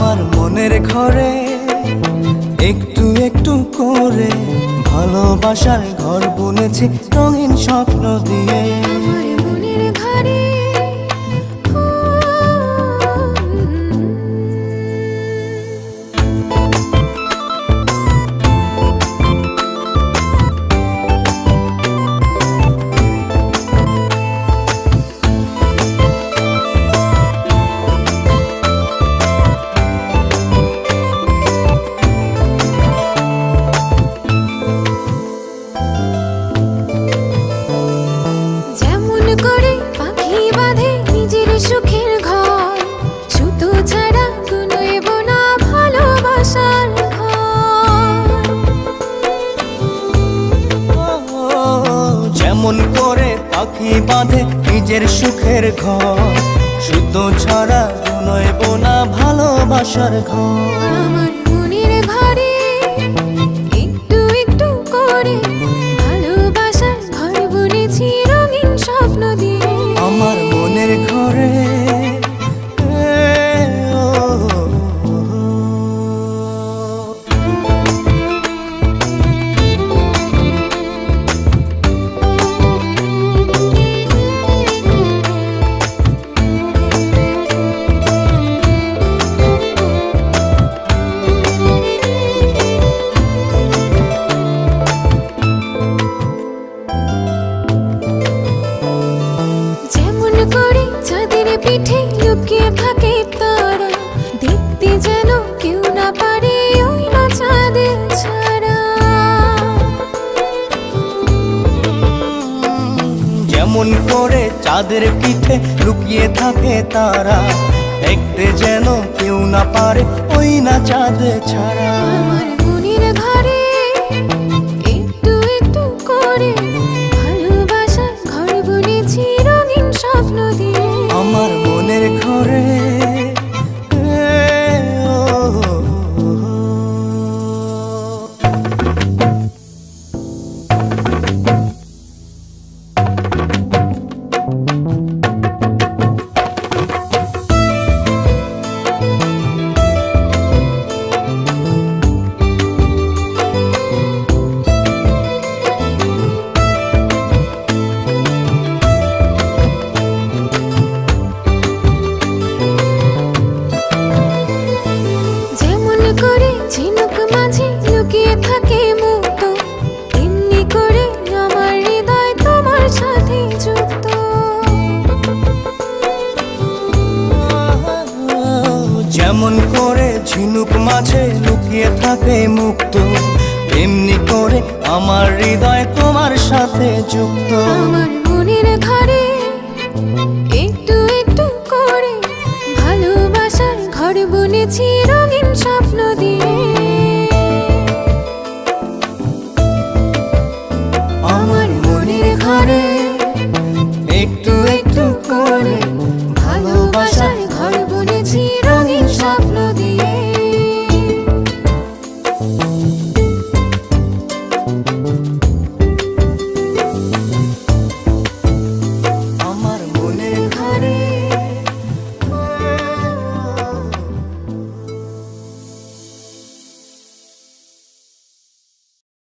আমার মনের ঘরে একটু একটু করে ভালোবাসার ঘর বুনেছি রঙিন স্বপ্ন দিয়ে। আমার মনের ঘরে সুখের ঘর, সুতো ছাড়া গুনইব না ভালোবাসার ঘর। যেমন করে পাখি বাঁধে নিজের সুখের ঘর, সুতো ছাড়া গুনইব না ভালোবাসার ঘর। আমার মনের ঘরে একটু একটু করে ভালোবাসার ঘর বুনেছি রঙিন স্বপ্ন দিয়ে। আমার মনের ঘরে পিঠে লুকিয়ে থাকে তারা, দেখতে যেন কেউ না পারে ওই না চাঁদের ছাড়া। যেমন করে চাঁদের পিঠে লুকিয়ে থাকে তারা, দেখতে যেন কেউ না পারে ওই না চাঁদ ছাড়া। আমার মনের ঘরে একটু একটু করে ভালোবাসার ঘর বুনেছি রঙিন স্বপ্ন দিয়ে। আমার মনের ঘরে ঝিনুক মাঝে লুকিয়ে থাকে মুক্ত, এমনি করে আমার হৃদয় তোমার সাথে যুক্ত। যেমন করে ঝিনুক মাঝে লুকিয়ে থাকে মুক্ত, এমনি করে আমার হৃদয় তোমার সাথে যুক্ত। আমার মনের ঘরে একটু একটু করে ভালোবাসার ঘর বুনেছি রঙিন স্বপ্ন দিয়ে। আমার মনের ঘরে একটু